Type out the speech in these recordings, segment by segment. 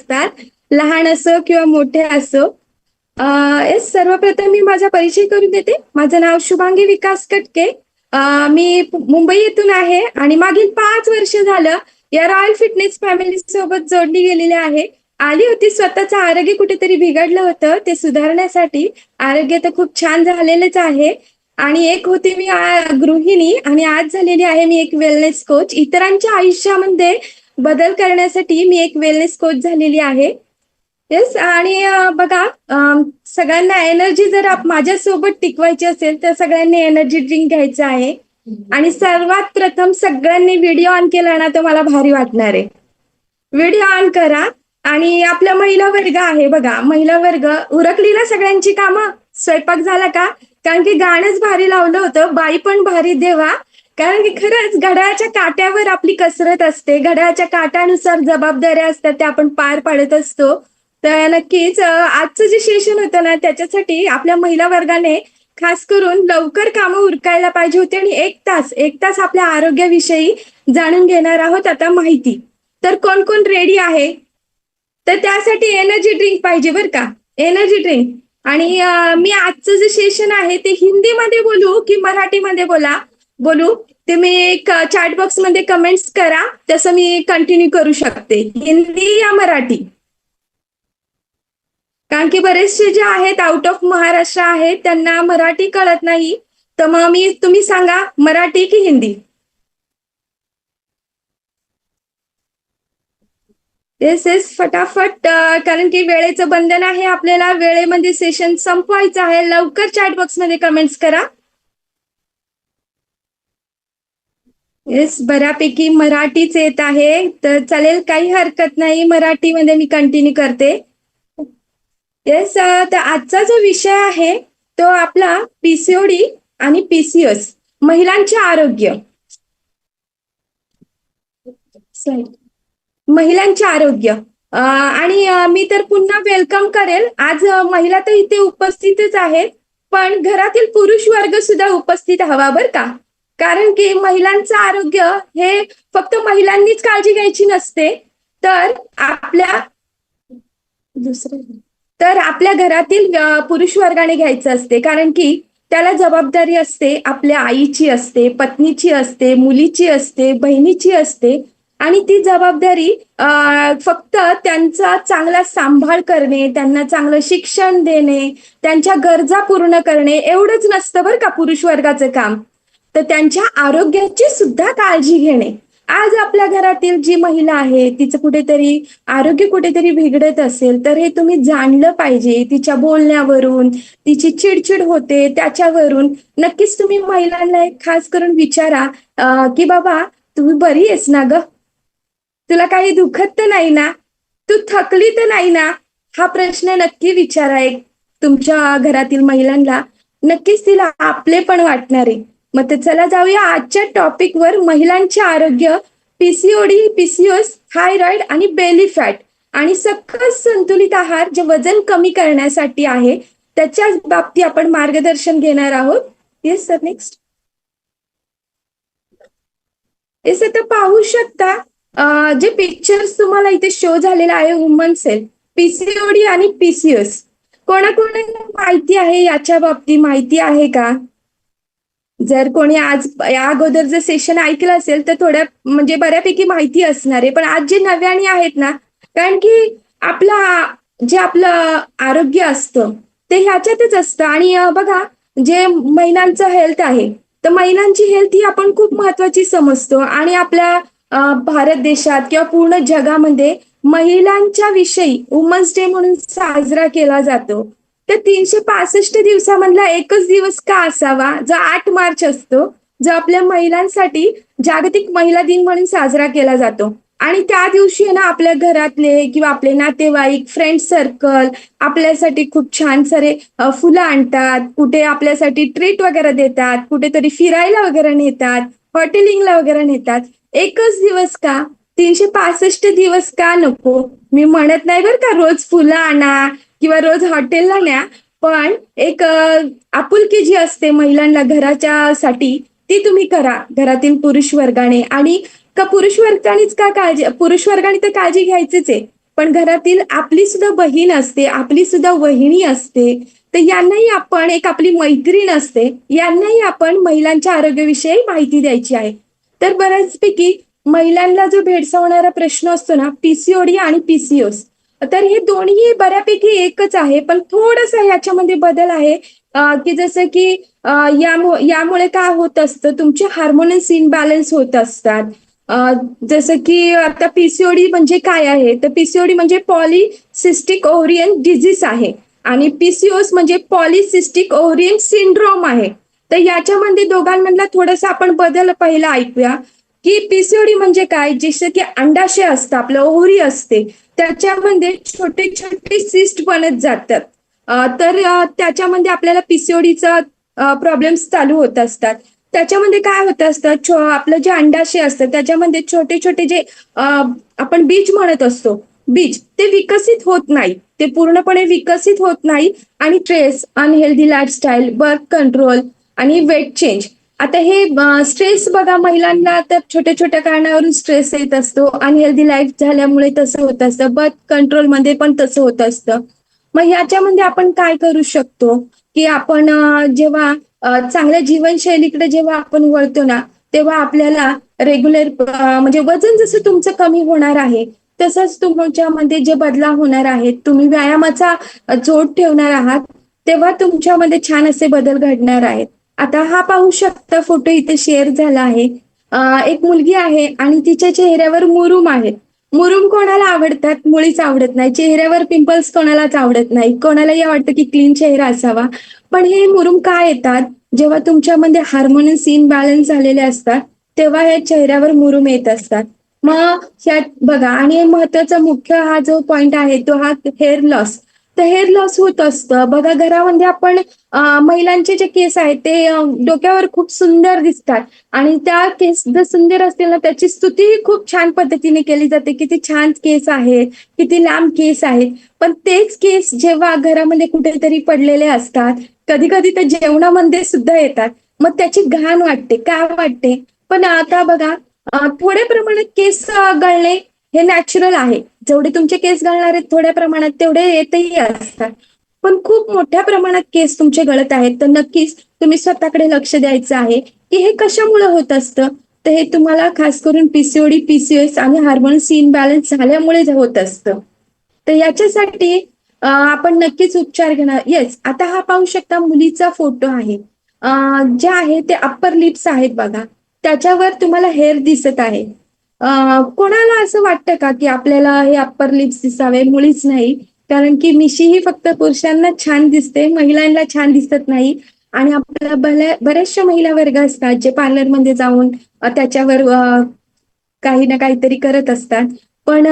असतात, लहान असो किंवा मोठे असो. सर्वप्रथम मी माझा परिचय करून देते. माझं नाव शुभांगी विकास कटके. मी मुंबई येथून आहे आणि मागील 5 वर्ष झालं या रॉयल फिटनेस फॅमिली सोबत जोडली गेलेली आहे. आली होती, स्वतःचं आरोग्य कुठेतरी बिघडलं होतं ते सुधारण्यासाठी. आरोग्य तर खूप छान झालेलंच आहे. आणि एक होती मी गृहिणी आणि आज झालेली आहे मी एक वेलनेस कोच. इतरांच्या आयुष्यामध्ये बदल करण्यासाठी मी एक वेलनेस कोच झालेली आहे. येस. आणि बघा, सगळ्यांना एनर्जी जर माझ्यासोबत टिकवायची असेल तर सगळ्यांनी एनर्जी ड्रिंक घ्यायचं आहे. आणि सर्वात प्रथम सगळ्यांनी व्हिडिओ ऑन केला ना तर मला भारी वाटणार आहे. व्हिडिओ ऑन करा. आणि आपला महिला वर्ग आहे बघा, महिला वर्ग उरकली ना सगळ्यांची कामं. स्वयंपाक झाला का? कारण की गाणंच भारी लावलं होतं, बाई पण भारी देवा. कारण की खरंच घड्याळाच्या काट्यावर आपली कसरत असते, घड्याळाच्या काट्यानुसार जबाबदाऱ्या असतात त्या आपण पार पाडत असतो. तर नक्कीच आजचं जे सेशन होतं ना त्याच्यासाठी आपल्या महिला वर्गाने खास करून लवकर कामं उरकायला पाहिजे होते. आणि एक तास आपल्या आरोग्याविषयी जाणून घेणार आहोत आता माहिती. तर कोण कोण रेडी आहे? तर त्यासाठी एनर्जी ड्रिंक पाहिजे बरं का, एनर्जी ड्रिंक. आणि मी आजचं जे सेशन आहे ते हिंदीमध्ये बोलू की मराठीमध्ये बोलू ते मी एक चॅट बॉक्स मध्ये कमेंट्स करा, तसं मी कंटिन्यू करू शकते. हिंदी या मराठी? कारण की बरेचसे जे आहेत आउट ऑफ महाराष्ट्र आहेत त्यांना मराठी कळत नाही. तर मग तुम्ही सांगा, मराठी की हिंदी? येस येस, फटाफट. कारण की वेळेचं बंधन आहे, आपल्याला वेळेमध्ये सेशन संपवायचं आहे. लवकर चॅट बॉक्स मध्ये कमेंट्स करा. येस, बऱ्यापैकी मराठीच येत आहे, तर चालेल, काही हरकत नाही, मराठीमध्ये मी कंटिन्यू करते. येस. तर आजचा जो विषय आहे तो आपला पीसीओडी आणि पीसीओएस, महिलांचे आरोग्य. महिलांचे आरोग्य. आणि मी तर पुन्हा वेलकम करेल. आज महिला तर इथे उपस्थितच आहेत, पण घरातील पुरुष वर्ग सुद्धा उपस्थित हवा बरं का. कारण की महिलांचं आरोग्य हे फक्त महिलांनीच काळजी घ्यायची नसते, तर आपल्या घरातील पुरुष वर्गाने घ्यायचं असते. कारण की त्याला जबाबदारी असते, आपल्या आईची असते, पत्नीची असते, मुलीची असते, बहिणीची असते. आणि ती जबाबदारी फक्त त्यांचा चांगला सांभाळ करणे, त्यांना चांगलं शिक्षण देणे, त्यांच्या गरजा पूर्ण करणे एवढंच नसतं बरं का पुरुष वर्गाचं काम. तर त्यांच्या आरोग्याची सुद्धा काळजी घेणे. आज आपल्या घरातील जी महिला आहे तिचं कुठेतरी आरोग्य कुठेतरी बिघडत असेल तर हे तुम्ही जाणलं पाहिजे. तिच्या बोलण्यावरून तिची चिडचिड होते त्याच्यावरून नक्कीच तुम्ही महिलांना एक खास करून विचारा की बाबा, तुम्ही बरी आहेस ना ग? तुला काही दुखत तर नाही ना? तू थकली तर नाही ना? हा प्रश्न नक्की विचारा एक तुमच्या घरातील महिलांना. नक्कीच तिला आपले पण वाटणार आहे. मग तर चला जाऊया आजच्या टॉपिकवर, महिलांचे आरोग्य, पीसीओडी, पीसीओएस, थायरॉइड आणि बेली फॅट आणि सकस संतुलित आहार जे वजन कमी करण्यासाठी आहे त्याच्या बाबतीत आपण मार्गदर्शन घेणार आहोत. Yes sir, next. येस, आता पाहू शकता जे पिक्चर्स तुम्हाला इथे शो झालेला आहे वुमन सेल, पीसीओडी आणि पीसीओएस. कोणाकोणाला माहिती आहे याच्या बाबतीत, माहिती आहे का? जर कोणी आज या अगोदर जर सेशन ऐकलं असेल तर थोड्या म्हणजे बऱ्यापैकी माहिती असणार आहे. पण आज जे नव्याने आहेत ना, कारण की आपलं आरोग्य असतं ते ह्याच्यातच असतं. आणि बघा, जे महिलांचं हेल्थ आहे तर महिलांची हेल्थ ही आपण खूप महत्वाची समजतो. आणि आपल्या भारत देशात किंवा पूर्ण जगामध्ये महिलांच्या विषयी वुमन्स डे म्हणून साजरा केला जातो. तर 365 दिवसामधला एकच दिवस का असावा जो 8 मार्च असतो, जो आपल्या महिलांसाठी जागतिक महिला दिन म्हणून साजरा केला जातो. आणि त्या दिवशी ना आपल्या घरातले किंवा आपले नातेवाईक, फ्रेंड सर्कल आपल्यासाठी खूप छान सारे फुलं आणतात, कुठे आपल्यासाठी ट्रीट वगैरे देतात, कुठेतरी फिरायला वगैरे नेतात, हॉटेलिंगला वगैरे नेतात. एकच दिवस का? 365 दिवस का नको? मी म्हणत नाही बरं का रोज फुलं आणा किंवा रोज हॉटेलला न्या, पण एक आपुलकी जी असते महिलांना घराच्या साठी ती तुम्ही करा घरातील पुरुष वर्गाने. आणि पुरुष वर्गानेच का काळजी, पुरुष वर्गाने तर काळजी घ्यायचीच आहे, पण घरातील आपली सुद्धा बहीण असते, आपली सुद्धा वहिनी असते. तर यांनाही आपण, एक आपली मैत्रीण असते, यांनाही आपण महिलांच्या आरोग्याविषयी माहिती द्यायची आहे. तर बऱ्याचपैकी महिलांना जो भेडसावणारा प्रश्न असतो ना, पीसीओडी आणि पीसीओएस, तर हे दोन्ही बऱ्यापैकी एकच आहे, पण थोडंसं याच्यामध्ये बदल आहे. की जसं की यामुळे काय होत असतं, तुमचे हार्मोन्स इनबॅलन्स होत असतात. जसं की आता पीसीओडी म्हणजे काय आहे, तर पीसीओडी म्हणजे पॉलिसिस्टिक ओव्हरियन डिझीज आहे आणि पीसीओएस म्हणजे पॉलिसिस्टिक ओव्हरियन सिंड्रोम आहे. तर याच्यामध्ये दोघांमधला थोडासा आपण बदल पहिला ऐकूया, की पीसीओडी म्हणजे काय. जसं की अंडाशय असतं, आपलं ओव्हरी असते, त्याच्यामध्ये छोटे छोटे सिस्ट बनत जातात. तर त्याच्यामध्ये आपल्याला पीसीओडीचा प्रॉब्लेम्स चालू होत असतात. त्याच्यामध्ये काय होत असतं, आपलं जे अंडाशय असतं त्याच्यामध्ये छोटे छोटे जे आपण बीज म्हणत असतो, बीज ते विकसित होत नाही, ते पूर्णपणे विकसित होत नाही. आणि stress, unhealthy lifestyle, birth control आणि वेट चेंज. आता हे स्ट्रेस बघा, महिलांना तर छोट्या छोट्या कारणावरून स्ट्रेस येत असतो, अनहेल्दी लाईफ झाल्यामुळे तसं होत असतं, बर्थ कंट्रोलमध्ये पण तसं होत असतं. मग याच्यामध्ये आपण काय करू शकतो, की आपण जेव्हा चांगल्या जीवनशैलीकडे जेव्हा आपण वळतो ना, तेव्हा आपल्याला रेग्युलर म्हणजे वजन जसं तुमचं कमी होणार आहे, तसंच तुमच्यामध्ये जे बदलाव होणार आहेत, तुम्ही व्यायामाचा जोड ठेवणार आहात, तेव्हा तुमच्यामध्ये छान असे बदल घडणार आहेत. आता हा पाहू शकता फोटो इथे शेअर झाला आहे. एक मुलगी आहे आणि तिच्या चेहऱ्यावर मुरूम आहे. मुरूम कोणाला आवडतात? मुळीच आवडत नाही. चेहऱ्यावर पिंपल्स कोणालाच आवडत नाही. कोणालाही वाटतं की क्लीन चेहरा असावा. पण हे मुरूम काय येतात? जेव्हा तुमच्यामध्ये हार्मोन्स इनबॅलन्स झालेले असतात, तेव्हा या चेहऱ्यावर मुरूम येत असतात. मग ह्यात बघा, आणि महत्वाचा मुख्य हा जो पॉइंट आहे तो हा हेअर लॉस. तर हेअर लॉस होत असतं बघा घरामध्ये. आपण महिलांचे जे केस आहेत ते डोक्यावर खूप सुंदर दिसतात आणि त्या केस जर सुंदर असतील ना, त्याची स्तुती खूप छान पद्धतीने केली जाते. किती छान केस आहेत, किती लांब केस आहेत. पण तेच केस जेव्हा घरामध्ये कुठेतरी पडलेले असतात, कधी कधी तर जेवणामध्ये सुद्धा येतात, मग त्याची घाण वाटते, काय वाटते. पण आता बघा, थोड्या प्रमाणात केस गळणे हे नॅचरल आहे. जेवढे तुमचे केस गळणार आहेत थोड्या प्रमाणात, तेवढे येतही असतात. पण खूप मोठ्या प्रमाणात केस तुमचे गळत आहेत, तर नक्कीच तुम्ही स्वतःकडे लक्ष द्यायचं आहे, की हे कशामुळे होत असतं. तर हे तुम्हाला खास करून पीसीओडी, पीसीओएस आणि हार्मोन्स इनबॅलन्स झाल्यामुळे होत असतं. तर याच्यासाठी आपण नक्कीच उपचार घेणार. येस, आता हा पाहू शकता मुलीचा फोटो आहे. जे आहे ते अप्पर लिप्स आहेत बघा, त्याच्यावर तुम्हाला हेअर दिसत आहे. कोणाला असं वाटतं का की आपल्याला हे अप्पर लिप्स दिसावे? मुळीच नाही. कारण की मिशी ही फक्त पुरुषांना छान दिसते, महिलांना छान दिसत नाही. आणि आपल्या बऱ्याचशा महिला वर्ग असतात जे पार्लरमध्ये जाऊन त्याच्यावर काही ना काहीतरी करत असतात. पण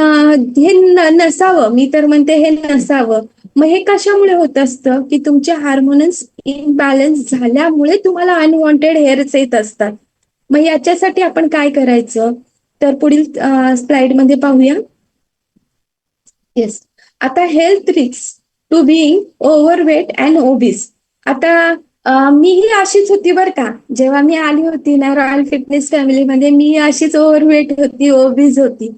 हे नसावं, मी तर म्हणते हे नसावं. मग हे कशामुळे होत असतं, की तुमचे हार्मोन्स इनबॅलन्स झाल्यामुळे तुम्हाला अनवॉन्टेड हेअर्स येत असतात. मग याच्यासाठी आपण काय करायचं, तर पुढील स्लाइड मध्ये पाहूया. येस, आता health risk to being overweight and obese. आता मीही अशीच होती बरं का. जेव्हा मी आली होती ना रॉयल फिटनेस फॅमिलीमध्ये, मी अशीच ओव्हरवेट होती, ओबीज होती.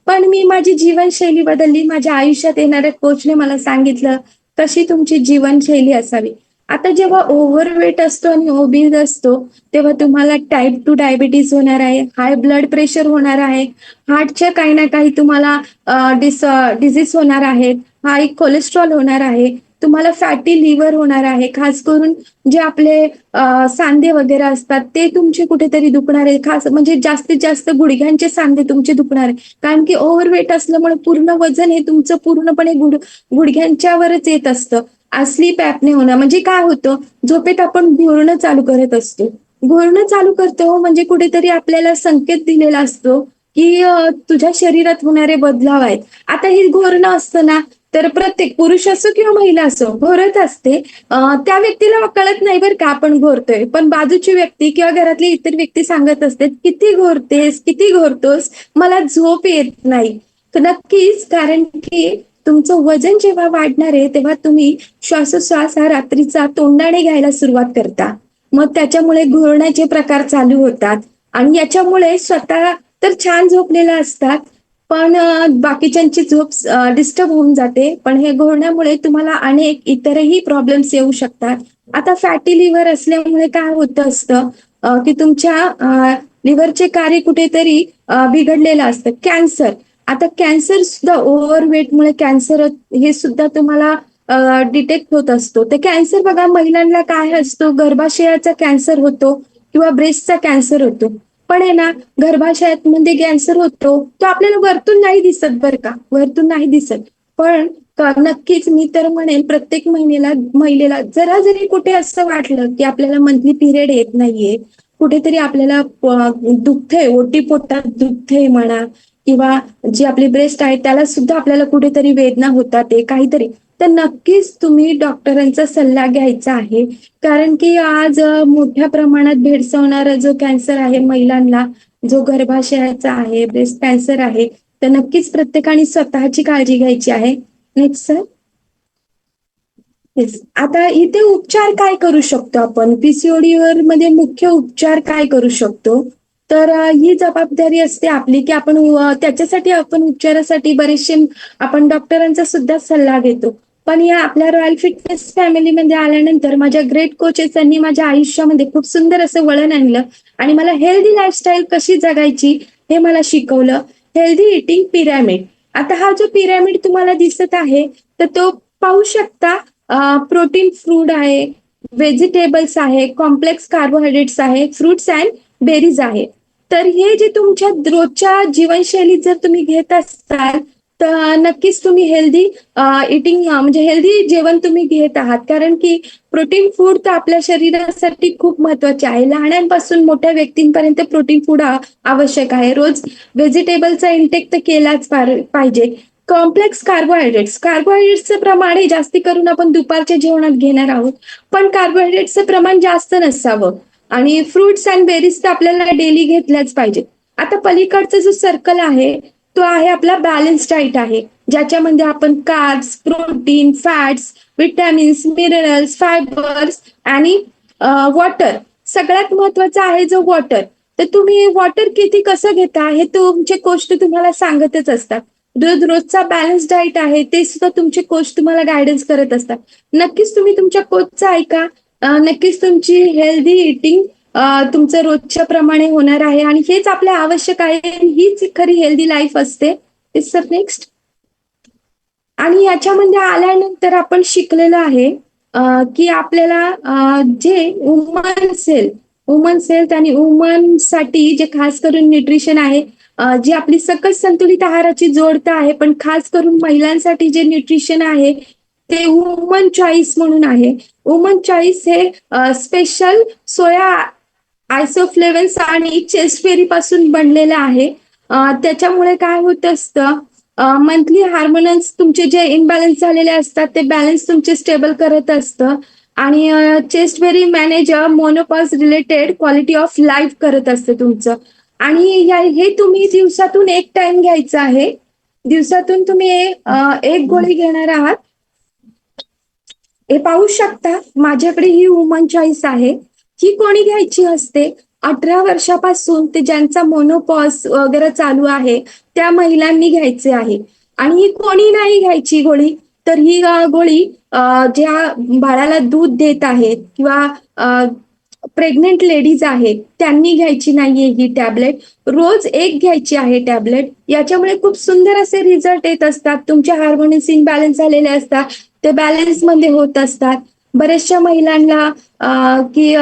पण मी माझी जीवनशैली बदलली. माझ्या आयुष्यात येणाऱ्या कोचने मला सांगितलं कशी तुमची जीवनशैली असावी. आता जेव्हा ओव्हरवेट असतो आणि ओबीज असतो, तेव्हा तुम्हाला टाईप 2 डायबिटीज होणार आहे, हाय ब्लड प्रेशर होणार आहे, हार्टच्या काही ना काही तुम्हाला डिझीज होणार आहेत, हाय कोलेस्ट्रॉल होणार आहे, तुम्हाला फॅटी लिव्हर होणार आहे. खास करून जे आपले सांधे वगैरे असतात ते तुमचे कुठेतरी दुखणार आहे. खास म्हणजे जास्तीत जास्त गुडघ्यांचे सांधे तुमचे दुखणार आहे. कारण की ओव्हरवेट असल्यामुळे पूर्ण वजन हे तुमचं पूर्णपणे गुडघ्यांच्यावरच येत असतं. स्लीप ऍपने होणं म्हणजे काय होतं, झोपेत आपण घोरणं चालू करत असतो. घोरणं चालू करतो म्हणजे कुठेतरी आपल्याला संकेत दिलेला असतो की तुझ्या शरीरात होणारे बदलाव आहेत. आता हे घोरणं असतं ना, तर प्रत्येक पुरुष असो किंवा महिला असो घोरत असते. त्या व्यक्तीला कळत नाही बरं का आपण घोरतोय, पण बाजूची व्यक्ती किंवा घरातली इतर व्यक्ती सांगत असते, किती घोरतेस, किती घोरतोस, मला झोप येत नाही. तर नक्कीच, कारण की तुमचं वजन जेव्हा वाढणार आहे तेव्हा तुम्ही श्वासोश्वास हा रात्रीचा तोंडाने घ्यायला सुरुवात करता. मग त्याच्यामुळे घोरण्याचे प्रकार चालू होतात आणि याच्यामुळे स्वतः तर छान झोपलेला असतात, पण बाकीच्यांची झोप डिस्टर्ब होऊन जाते. पण हे घोळण्यामुळे तुम्हाला अनेक इतरही प्रॉब्लेम्स येऊ शकतात. आता फॅटी लिव्हर असल्यामुळे काय होत असतं की तुमच्या लिव्हरचे कार्य कुठेतरी बिघडलेलं असतं. कॅन्सर, आता कॅन्सर सुद्धा ओव्हरवेटमुळे कॅन्सर हे सुद्धा तुम्हाला डिटेक्ट होत असतो. तर कॅन्सर बघा, महिलांना काय असतो, गर्भाशयाचा कॅन्सर होतो किंवा ब्रेस्टचा कॅन्सर होतो. पण आहे ना, गर्भाशयात मध्ये कॅन्सर होतो तो आपल्याला वरतून नाही दिसत बरं का, वरतून नाही दिसत. पण नक्कीच मी तर म्हणेन प्रत्येक महिलेला जरा जरी कुठे असं वाटलं की आपल्याला मंथली पिरियड येत नाहीये, कुठेतरी आपल्याला दुखतंय, ओटी पोटात दुखतंय म्हणा, किंवा जी आपली ब्रेस्ट आहे त्याला सुद्धा आपल्याला कुठेतरी वेदना होतात काहीतरी, तर नक्कीच तुम्ही डॉक्टरांचा सल्ला घ्यायचा आहे. कारण की आज मोठ्या प्रमाणात भेडसावणारा जो कॅन्सर आहे महिलांना, जो गर्भाशयाचा आहे, ब्रेस्ट कॅन्सर आहे, तर नक्कीच प्रत्येकाने स्वतःची काळजी घ्यायची आहे. Next sir. येस. आता इथे उपचार काय करू शकतो आपण, पीसीओडी वर मध्ये मुख्य उपचार काय करू शकतो, तर ही जबाबदारी असते आपली की आपण त्याच्यासाठी आपण उपचारासाठी बरेचसे आपण डॉक्टरांचा सुद्धा सल्ला घेतो. पण या आपल्या रॉयल फिटनेस फॅमिलीमध्ये आल्यानंतर माझ्या ग्रेट कोचेसनी माझ्या आयुष्यामध्ये खूप सुंदर असं वळण आणलं आणि मला हेल्दी लाईफस्टाईल कशी जगायची हे मला शिकवलं. Healthy eating pyramid. आता हा जो पिरॅमिड तुम्हाला दिसत आहे तर तो पाहू शकता. प्रोटीन फूड आहे, व्हेजिटेबल्स आहे, कॉम्प्लेक्स कार्बोहायड्रेट्स आहे, फ्रुट्स अँड बेरीज आहे. तर हे जे तुमच्या रोजच्या जीवनशैलीत जर तुम्ही घेत असाल तर नक्कीच तुम्ही हेल्दी इटिंग म्हणजे हेल्दी जेवण तुम्ही घेत आहात. कारण की प्रोटीन फूड तर आपल्या शरीरासाठी खूप महत्वाचे आहे. लहानांपासून मोठ्या व्यक्तींपर्यंत प्रोटीन फूड आवश्यक आहे. रोज व्हेजिटेबलचा इंटेक तर केलाच पाहिजे. कॉम्प्लेक्स कार्बोहायड्रेट्स, कार्बोहायड्रेट्सचं प्रमाण हे जास्ती करून आपण दुपारच्या जेवणात घेणार आहोत, पण कार्बोहायड्रेट्सचं प्रमाण जास्त नसावं. आणि फ्रुट्स अँड बेरीज तर आपल्याला डेली घेतल्याच पाहिजे. आता पलीकडचा जो सर्कल आहे तो आहे आपला बॅलन्स डाईट आहे, ज्याच्यामध्ये आपण carbs, protein, fats, vitamins, minerals, fibres आणि वॉटर. सगळ्यात महत्वाचा आहे जो वॉटर. तर तुम्ही वॉटर किती कसं घेता हे तुमचे कोच तुम्हाला सांगतच असतात. रोजचा बॅलन्स डाईट आहे ते सुद्धा तुमचे कोच तुम्हाला गायडन्स करत असतात. नक्कीच तुम्ही तुमच्या कोचचा ऐका. नक्कीच तुमची हेल्दी इटिंग तुमचं रोजच्या प्रमाणे होणार आहे आणि हेच आपल्या आवश्यक आहे. हीच खरी हेल्दी लाईफ असते. Sir next. आणि याच्यामध्ये आल्यानंतर आपण शिकलेलं आहे की आपल्याला जे वुमन हेल्थ आणि वुमन साठी जे खास करून न्यूट्रिशन आहे, जी आपली सकस संतुलित आहाराची जोडता आहे, पण खास करून महिलांसाठी जे न्यूट्रिशन आहे ते वुमन चॉईस म्हणून आहे. वुमन चॉईस हे स्पेशल सोया आयसोफ्लेव्हन्स आणि चेस्टबेरी पासून बनलेलं आहे. त्याच्यामुळे काय होत असतं, मंथली हार्मोन्स तुमचे जे इनबॅलन्स झालेले असतात ते बॅलन्स तुमचे स्टेबल करत असतं. आणि chasteberry manage menopause related quality of life करत असतं तुमचं. आणि हे तुम्ही दिवसातून एक टाइम घ्यायचं आहे. दिवसातून तुम्ही एक गोळी घेणार आहात. हे पाहू शकता माझ्याकडे ही वुमन चॉईस आहे. ही कोणी घ्यायची असते, 18 वर्षापासून ते ज्यांचा मोनोपॉज वगैरे चालू आहे त्या महिलांनी घ्यायचे आहे. आणि ही कोणी नाही घ्यायची गोळी, तर ही गोळी ज्या बाळाला दूध देत आहेत किंवा प्रेग्नेंट लेडीज आहेत त्यांनी घ्यायची नाहीये ही टॅबलेट. रोज एक घ्यायची आहे टॅबलेट. याच्यामुळे खूप सुंदर असे रिझल्ट येत असतात. तुमच्या हार्मोन्स इनबॅलन्स झालेले असतात ते बॅलन्स मध्ये होत असतात. बऱ्याचशा महिलांना की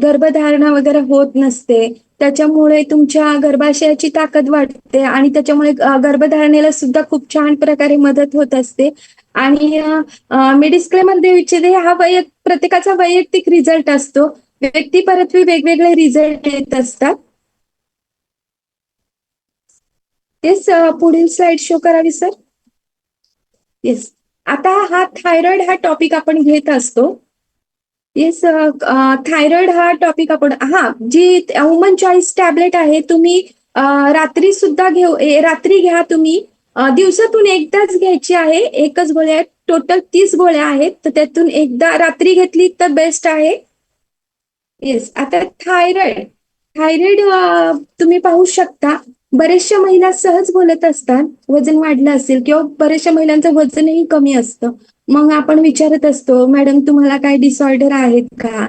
गर्भधारणा वगैरे होत नसते, त्याच्यामुळे तुमच्या गर्भाशयाची ताकद वाढते आणि त्याच्यामुळे गर्भधारणेला सुद्धा खूप छान प्रकारे मदत होत असते. आणि मी डिस्क्लेमर देऊ इच्छिते, हा प्रत्येकाचा वैयक्तिक रिझल्ट असतो. व्यक्ती परत्वे वेगवेगळे रिझल्ट येत असतात. तेच पुढील स्लाइड शो करावी सर. येस. आता हा थायरॉइड हा टॉपिक आपण घेत असतो. येस. थायरॉइड हा टॉपिक आपण जी वुमन चॉईस टॅबलेट आहे तुम्ही रात्री सुद्धा रात्री घ्या तुम्ही. दिवसातून एकदाच घ्यायची आहे. एकच गोळ्या आहेत. टोटल 30 गोळ्या आहेत, तर त्यातून एकदा रात्री घेतली तर बेस्ट आहे. येस. आता थायरॉइड थायरॉइड तुम्ही पाहू शकता बऱ्याचशा महिला सहज बोलत असतात, वजन वाढलं असेल किंवा बऱ्याचशा महिलांचं वजनही कमी असतं. मग आपण विचारत असतो, मॅडम तुम्हाला काय डिसऑर्डर आहेत का?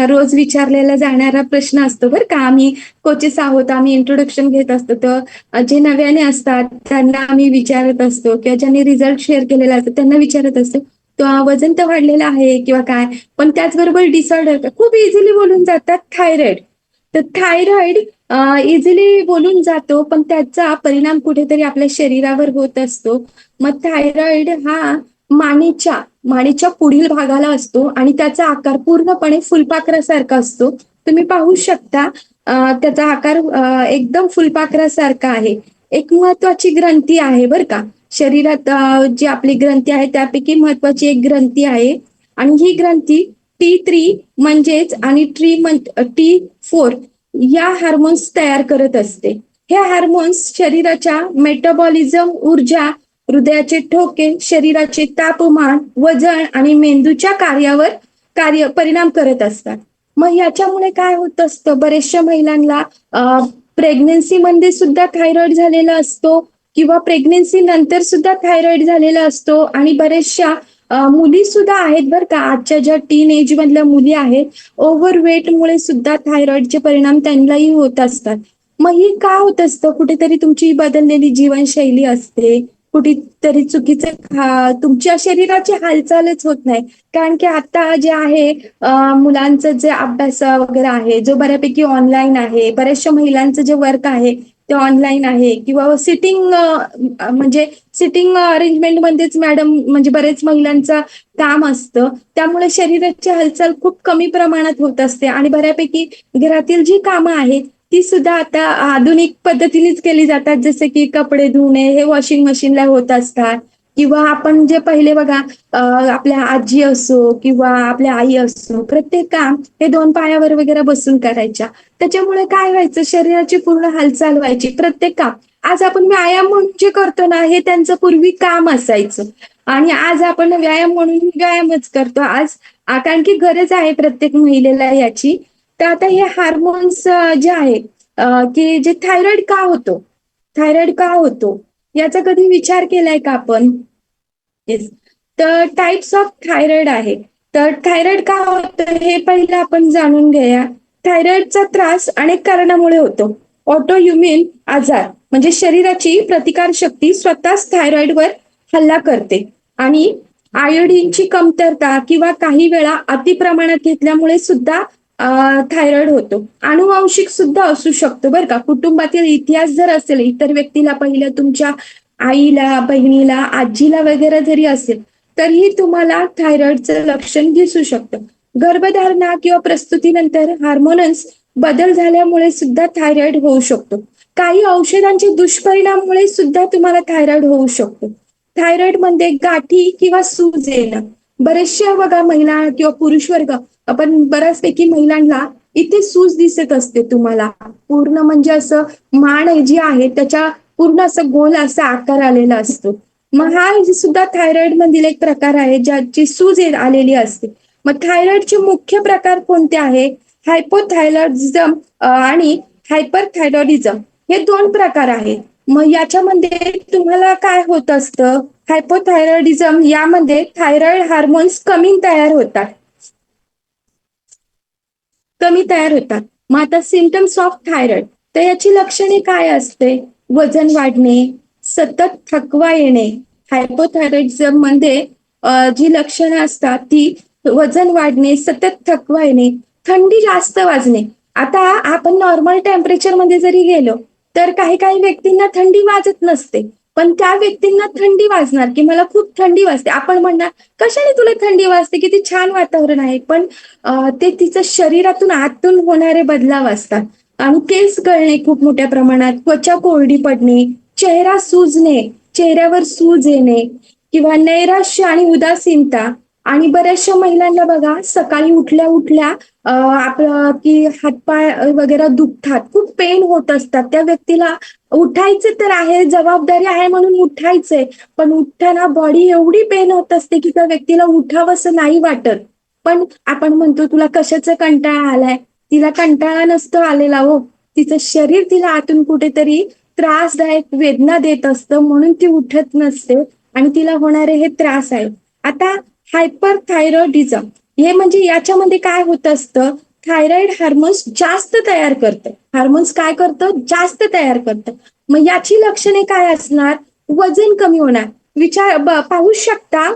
रोज विचारलेला जाणारा प्रश्न असतो बरं का. आम्ही कोचेस आहोत, आम्ही इंट्रोडक्शन घेत असतो. तर जे नव्याने असतात त्यांना आम्ही विचारत असतो किंवा ज्यांनी रिझल्ट शेअर केलेला असतो त्यांना विचारत असतो, तर वजन तर वाढलेलं आहे किंवा काय. पण त्याचबरोबर डिसऑर्डर खूप इझिली बोलून जातात, थायरॉइड. तर थायरॉइड इझिली बोलून जातो, पण त्याचा परिणाम कुठेतरी आपल्या शरीरावर होत असतो. मग थायरॉइड हा मानेच्या पुढील भागाला असतो आणि त्याचा आकार पूर्णपणे फुलपाखरासारखा असतो. तुम्ही पाहू शकता त्याचा आकार एकदम फुलपाखरासारखा आहे. एक महत्वाची ग्रंथी आहे बरं का. शरीरात जी आपली ग्रंथी आहे त्यापैकी महत्वाची एक ग्रंथी आहे आणि ही ग्रंथी T3 म्हणजेच आणि T4 या हार्मोन्स तयार करत असते. हे हार्मोन्स शरीराच्या मेटाबॉलिझम, ऊर्जा, हृदयाचे ठोके, शरीराचे तापमान, वजन आणि मेंदूच्या परिणाम करत असतात. मग याच्यामुळे काय होत असतं, बऱ्याचशा महिलांना प्रेग्नन्सी मध्ये सुद्धा थायरॉइड झालेला असतो किंवा प्रेग्नन्सी नंतर सुद्धा थायरॉइड झालेला असतो आणि बऱ्याचशा मुली सुद्धा आहेत बरं का. आजच्या ज्या टीन एज मधल्या मुली आहेत, ओव्हरवेटमुळे सुद्धा थायरॉइडचे परिणाम त्यांनाही होत असतात. मग ही का होत असतं? कुठेतरी तुमची बदललेली जीवनशैली असते, कुठेतरी तुमच्या शरीराची हालचालच होत नाही. कारण की आता जे आहे मुलांचं जे अभ्यास वगैरे आहे जो बऱ्यापैकी ऑनलाईन आहे, बऱ्याचशा महिलांचं जे वर्क आहे ते ऑनलाईन आहे किंवा सिटिंग अरेंजमेंट मध्येच मॅडम म्हणजे बरेच महिलांचं काम असतं. त्यामुळे शरीराची हालचाल खूप कमी प्रमाणात होत असते आणि बऱ्यापैकी घरातील जी कामं आहेत ती सुद्धा आता आधुनिक पद्धतीनेच केली जातात. जसे की कपडे धुणे हे वॉशिंग मशीनला होत असतात किंवा आपण जे पहिले बघा आपल्या आजी असो किंवा आपल्या आई असो, प्रत्येक काम हे दोन पायावर वगैरे बसून करायच्या. त्याच्यामुळे काय व्हायचं, शरीराची पूर्ण हालचाल व्हायची प्रत्येक काम. आज आपण व्यायाम म्हणून जे करतो ना, हे त्यांचं पूर्वी काम असायचं आणि आज आपण व्यायाम म्हणून व्यायामच करतो आज. कारण की गरज आहे प्रत्येक महिलेला याची. तर आता हे हार्मोन्स जे आहे की जे थायरॉइड का होतो याचा कधी विचार केलाय का आपण? येस. तर टाइप्स ऑफ थायरॉइड आहे. तर थायरॉइड का होतं हे पहिलं आपण जाणून घेऊया. थायरॉइडचा त्रास अनेक कारणामुळे होतो. ऑटोइम्युन आजार म्हणजे शरीराची प्रतिकार शक्ती स्वतःच थायरॉइडवर हल्ला करते आणि आयोडीनची कमतरता किंवा काही वेळा अतिप्रमाणात घेतल्यामुळे सुद्धा थायरॉइड होतो. अनुवांशिक सुद्धा असू शकतो बरं का. कुटुंबातील इतिहास जर असेल, इतर व्यक्तीला पहिलं तुमच्या आईला, बहिणीला, आजीला वगैरे जरी असेल तरीही तुम्हाला थायरॉइडचं लक्षण दिसू शकतं. गर्भधारणा किंवा प्रस्तुतीनंतर हार्मोन्स बदल झाल्यामुळे सुद्धा थायरॉइड होऊ शकतो. काही औषधांच्या दुष्परिणामामुळे सुद्धा तुम्हाला थायरॉइड होऊ शकतो. थायरॉइड मध्ये गाठी किंवा सूज येणं. बरेचशा बघा महिला किंवा पुरुष वर्ग, आपण बऱ्याचपैकी महिलांना इथे सूज दिसत असते तुम्हाला. पूर्ण म्हणजे असं मान जी आहे त्याच्या पूर्ण असं गोल असा आकार आलेला असतो. मग हा सुद्धा थायरॉइड मधील एक प्रकार आहे ज्याची सूज आलेली असते. मग थायरॉइडचे मुख्य प्रकार कोणते आहे? हायपोथायरॉइडिझम आणि हायपरथायरॉइडिझम हे दोन प्रकार आहेत. मग याच्यामध्ये तुम्हाला काय होत असतं? हायपोथायरॉइडिझम यामध्ये थायरॉइड हार्मोन्स कमी तयार होतात. मग आता सिम्पटम्स ऑफ थायरॉइड, तर याची लक्षणे काय असते? वजन वाढणे, सतत थकवा येणे. हायपोथायरॉइडिझम मध्ये जी लक्षणं असतात ती वजन वाढणे, सतत थकवा येणे, थंडी जास्त वाजणे. आता आपण नॉर्मल टेम्परेचर मध्ये जरी गेलो तर काही काही व्यक्तींना थंडी वाजत नसते, पण त्या व्यक्तींना थंडी वाजणार की मला खूप थंडी वाजते. आपण म्हणणार कशाने तुला थंडी वाजते, किती छान वातावरण आहे. पण ते तिचं शरीरातून आतून होणारे बदलाव असतात. आणि केस गळणे खूप मोठ्या प्रमाणात, त्वचा कोरडी पडणे, चेहऱ्यावर सूज येणे किंवा नैराश्य आणि उदासीनता. आणि बऱ्याचशा महिलांना बघा सकाळी उठल्या उठल्या आपलं की हातपाय वगैरे दुखतात, खूप पेन होत असतात. त्या व्यक्तीला उठायचे तर आहे, जबाबदारी आहे म्हणून उठायचंय, पण उठताना बॉडी एवढी पेन होत असते की त्या व्यक्तीला उठावंसं नाही वाटत. पण आपण म्हणतो तुला कशाचा कंटाळा आलाय, तिला कंटाळा नसतो आलेला हो. तिचं शरीर तिला आतून कुठेतरी त्रासदायक वेदना देत असतं, म्हणून ती उठत नसते आणि तिला होणारे हे त्रास आहे. आता हायपरथायरॉइडिझम हे म्हणजे याच्यामध्ये काय होत असतं, थायरॉइड हार्मोन्स जास्त तयार करतं. हार्मोन्स काय करतं, जास्त तयार करतं. मग याची लक्षणे काय असणार, वजन कमी होणार. पाहू शकता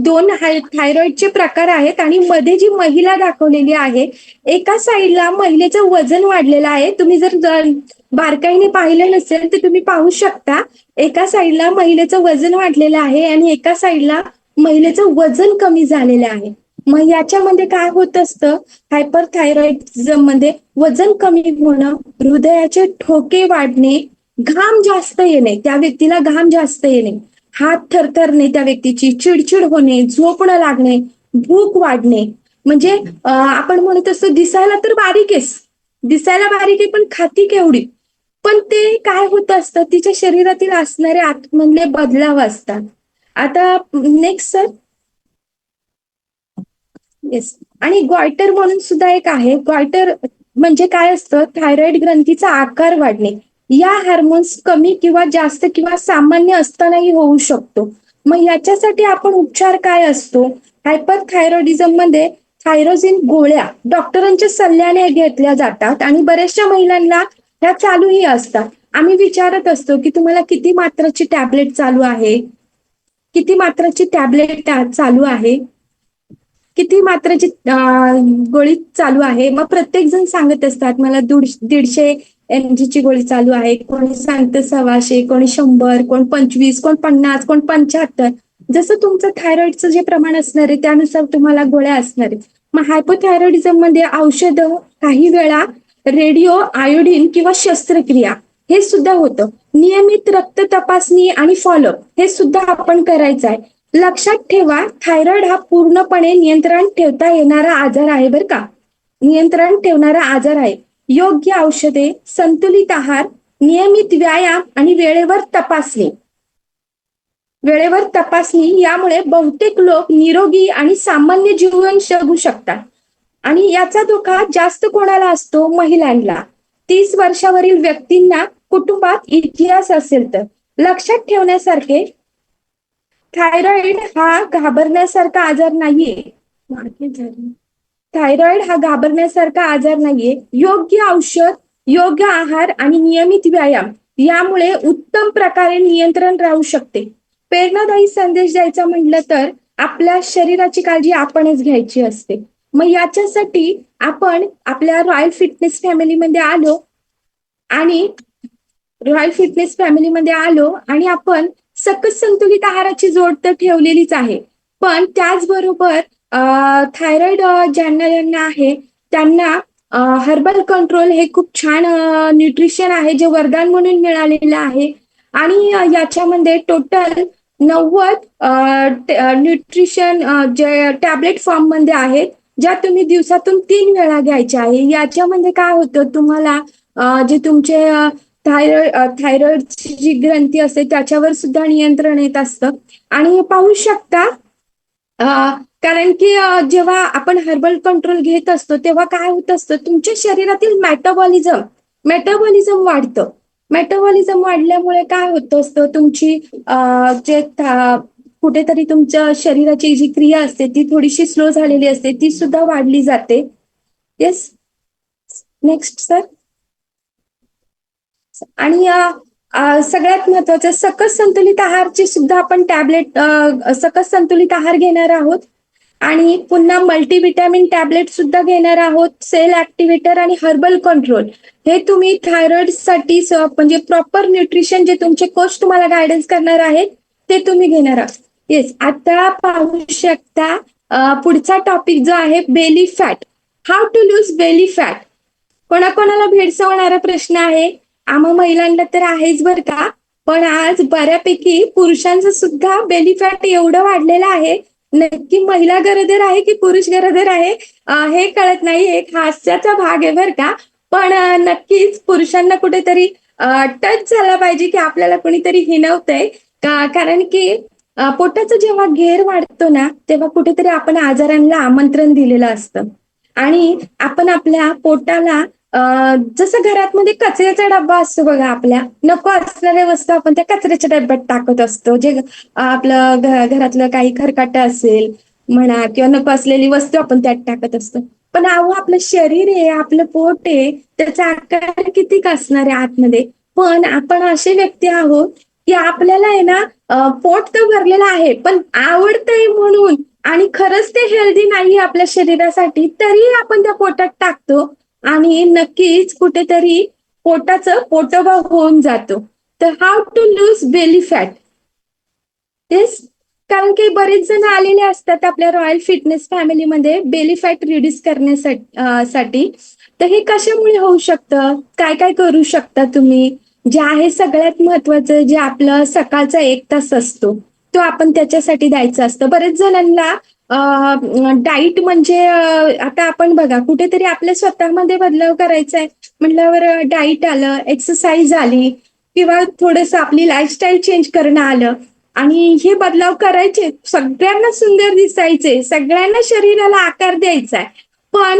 दोन थायरॉइडचे प्रकार आहेत आणि मध्ये जी महिला दाखवलेली आहे, एका साईडला महिलेचं वजन वाढलेलं आहे. तुम्ही जर बारकाईने पाहिलं नसेल तर तुम्ही पाहू शकता, एका साईडला महिलेचं वजन वाढलेलं आहे आणि एका साईडला महिलेचं वजन कमी झालेलं आहे. मग याच्यामध्ये काय होत असतं, हायपरथायरॉइडिझम मध्ये वजन कमी होणं, हृदयाचे ठोके वाढणे, घाम जास्त येणे, त्या व्यक्तीला घाम जास्त येणे, हात थरथरणे, त्या व्यक्तीची चिडचिड होणे, झोप न लागणे, भूक वाढणे. म्हणजे आपण म्हणत असतो दिसायला तर बारीक आहेस, दिसायला बारीक आहे पण खाती केवढी. पण ते काय होत असतं, तिच्या शरीरातील असणारे आतमधले बदलाव असतात. आता नेक्स्ट सर. येस. आणि गॉयटर म्हणून सुद्धा एक आहे. गॉयटर म्हणजे काय असतं, थायरॉइड ग्रंथीचा आकार वाढणे. या हार्मोन्स कमी किंवा जास्त किंवा सामान्य असतानाही होऊ शकतो. मग याच्यासाठी आपण उपचार काय असतो, हायपरथायरॉइडिझम मध्ये थायरोजिन गोळ्या डॉक्टरांच्या सल्ल्याने घेतल्या जातात आणि बऱ्याचशा महिलांना ह्या चालूही असतात. आम्ही विचारत असतो की तुम्हाला किती मात्राची टॅबलेट चालू आहे, किती मात्राची टॅबलेट चालू आहे, किती मात्राची गोळी चालू आहे. मग प्रत्येक जण सांगत असतात मला 150 mg ची गोळी चालू आहे, कोणी सांगतं 100, कोणी 100, कोण 25, कोण 50, कोण 75. जसं तुमचं थायरॉइडचं जे प्रमाण असणार आहे त्यानुसार तुम्हाला गोळ्या असणार आहेत. मग हायपोथायरॉइडिझम मध्ये औषधं, काही वेळा रेडिओ आयोडीन किंवा शस्त्रक्रिया हे सुद्धा होतं. नियमित रक्त तपासणी आणि फॉलोअप हे सुद्धा आपण करायचं आहे. लक्षात ठेवा, थायरॉइड हा पूर्णपणे नियंत्रण ठेवता येणारा आजार आहे बरं का, नियंत्रण ठेवणारा आजार आहे. योग्य औषधे, संतुलित आहार, नियमित व्यायाम आणि वेळेवर तपासणी यामुळे बहुतेक लोक निरोगी आणि सामान्य जीवन जगू शकतात. आणि याचा धोका जास्त कोणाला असतो, महिलांना, 30 वर्षावरील व्यक्तींना, कुटुंबात इतिहास असेल तर. लक्षात ठेवण्यासारखे, थायरॉइड हा घाबरण्यासारखा आजार नाहीये. थायरॉइड हा घाबरण्यासारखा आजार नाहीये. योग्य औषध, योग्य आहार आणि नियमित व्यायाम यामुळे उत्तम प्रकारे नियंत्रण राहू शकते. प्रेरणादायी संदेश द्यायचा म्हटलं तर आपल्या शरीराची काळजी आपणच घ्यायची असते. मग याच्यासाठी आपण आपल्या रॉयल फिटनेस फॅमिलीमध्ये आलो आणि आपण सकस संतुलित आहाराची जोड तर ठेवलेलीच आहे, पण त्याचबरोबर थायरॉइड ज्यांना आहे त्यांना हर्बल कंट्रोल हे खूप छान न्यूट्रिशन आहे, जे वरदान म्हणून मिळालेलं आहे. आणि याच्यामध्ये टोटल 90 न्यूट्रिशन जे टॅबलेट फॉर्म मध्ये आहेत, ज्या तुम्ही दिवसातून 3 वेळा घ्यायच्या आहे. याच्यामध्ये काय होतं, तुम्हाला जे तुमचे थायरॉइडची जी ग्रंथी असते त्याच्यावर सुद्धा नियंत्रण येत असतं. आणि पाहू शकता, कारण की जेव्हा आपण हर्बल कंट्रोल घेत असतो तेव्हा काय होत असतं, तुमच्या शरीरातील मेटाबॉलिझम वाढतं. मेटाबॉलिझम वाढल्यामुळे काय होत असतं, तुमची जे कुठेतरी तुमच्या शरीराची जी क्रिया असते ती थोडीशी स्लो झालेली असते, ती सुद्धा वाढली जाते. येस. Next sir. आणि सगळ्यात महत्वाचं, सकस संतुलित आहारची सुद्धा आपण सकस संतुलित आहार घेणार आहोत. आणि पुन्हा मल्टीव्हिटॅमिन टॅबलेट सुद्धा घेणार आहोत, सेल ऍक्टिव्हेटर आणि हर्बल कंट्रोल. हे तुम्ही थायरॉइड साठी म्हणजे प्रॉपर न्यूट्रिशन जे तुमचे कोच तुम्हाला गायडन्स करणार आहेत ते तुम्ही घेणार आहात. येस. आता पाहू शकता पुढचा टॉपिक जो आहे belly fat. How to lose belly fat. कोणाकोणाला भेडसावणारा प्रश्न आहे, आम्हा महिलांना तर आहेच बरं का, पण आज बऱ्यापैकी पुरुषांचं सुद्धा बेली फॅट एवढं वाढलेलं आहे, नक्की महिला गरोदर आहे की पुरुष गरोदर आहे हे कळत नाही. एक हास्याचा भाग आहे बरं का, पण नक्कीच पुरुषांना कुठेतरी टच झाला पाहिजे की आपल्याला कोणीतरी हिणवतंय का, कारण की पोटाचा जेव्हा घेर वाढतो ना तेव्हा कुठेतरी आपण आजारांना आमंत्रण दिलेलं असतं आणि आपण आपल्या पोटाला जसं घरामध्ये कचऱ्याचा डब्बा असतो बघा, आपल्या नको असणाऱ्या वस्तू आपण त्या कचऱ्याच्या डब्यात टाकत असतो. जे आपलं घरातलं काही खरकाट असेल म्हणा किंवा नको असलेली वस्तू आपण त्यात टाकत असतो. पण अहो, आपलं शरीर आहे, आपलं पोट आहे, त्याचा आकार किती असणार आहे आतमध्ये. पण आपण असे व्यक्ती आहोत की आपल्याला आहे ना, पोट तर भरलेलं आहे, पण आवडतंय म्हणून आणि खरंच ते हेल्दी नाही आपल्या शरीरासाठी, तरी आपण त्या पोटात टाकतो आणि नक्कीच कुठेतरी पोटाचं पोटोबा होऊन जातो. तर how to lose belly fat. तेच, कारण की बरेच जण आलेले असतात आपल्या रॉयल फिटनेस फॅमिलीमध्ये बेली फॅट रिड्यूस करण्यासाठी. तर हे कशामुळे होऊ शकतं, काय काय करू शकता तुम्ही? जे आहे सगळ्यात महत्वाचं, जे आपलं सकाळचा 1 तास असतो, तो आपण त्याच्यासाठी द्यायचा असतं. बरेच जणांना डाईट म्हणजे आता आपण बघा कुठेतरी आपल्या स्वतःमध्ये बदलाव करायचा आहे म्हटल्यावर डाईट आलं, एक्सरसाइज आली किंवा थोडंसं आपली लाईफस्टाईल चेंज करणं आलं. आणि हे बदलाव करायचे, सगळ्यांना सुंदर दिसायचे, सगळ्यांना शरीराला आकार द्यायचा आहे. पण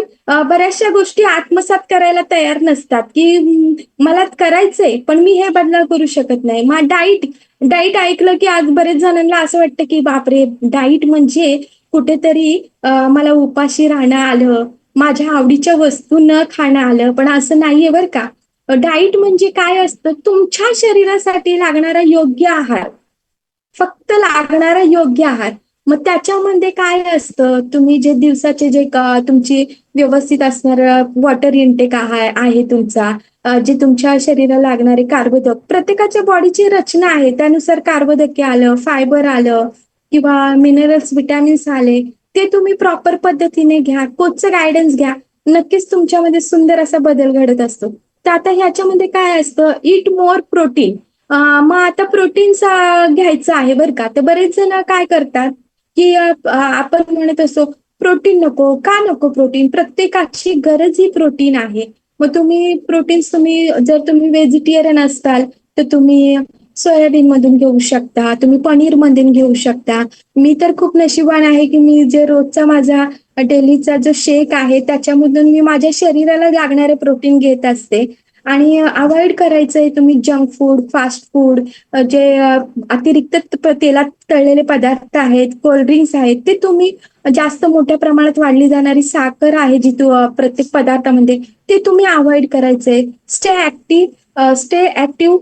बऱ्याचशा गोष्टी आत्मसात करायला तयार नसतात, की मला करायचंय पण मी हे बदलाव करू शकत नाही. मग डाईट डाईट ऐकलं की आज बरेच जणांना असं वाटतं की बापरे, डाईट म्हणजे कुठेतरी मला उपाशी राहणं आलं, माझ्या आवडीच्या वस्तू न खाणं आलं. पण असं नाहीये बरं का. डाईट म्हणजे काय असतं, तुमच्या शरीरासाठी लागणारा योग्य आहार, फक्त लागणारा योग्य आहार. मग त्याच्यामध्ये काय असतं, तुम्ही जे दिवसाचे जे तुमची व्यवस्थित असणार वॉटर इनटेक आहे तुमचा, जे तुमच्या शरीराला लागणारे कार्बोदक, प्रत्येकाच्या बॉडीची रचना आहे त्यानुसार कार्बोदके आलं, फायबर आलं किंवा मिनरल्स, विटॅमिन्स आले, ते तुम्ही प्रॉपर पद्धतीने घ्या, कोचचं गायडन्स घ्या, नक्कीच तुमच्यामध्ये सुंदर असा बदल घडत असतो. तर आता ह्याच्यामध्ये काय असतं, इट मोर प्रोटीन. मग आता प्रोटीन्स घ्यायचं आहे बरं का. तर बरेच जण काय करतात की आपण म्हणत असतो प्रोटीन नको, का नको प्रोटीन, प्रत्येकाची गरज ही प्रोटीन आहे. मग तुम्ही प्रोटीन्स, जर तुम्ही व्हेजिटेरियन असताल तर तुम्ही सोयाबीन मधून घेऊ शकता, तुम्ही पनीर मधून घेऊ शकता. मी तर खूप नशिबान आहे की मी जे रोजचा माझा डेलीचा जो शेक आहे त्याच्यामधून मी माझ्या शरीराला लागणारे प्रोटीन घेत असते. आणि अवॉइड करायचंय तुम्ही जंक फूड, फास्ट फूड, जे अतिरिक्त तेलात तळलेले पदार्थ आहेत, कोल्ड्रिंक्स आहेत, ते तुम्ही जास्त मोठ्या प्रमाणात वाढली जाणारी साखर आहे जी प्रत्येक पदार्थामध्ये, ते तुम्ही अवॉइड करायचंय. Stay active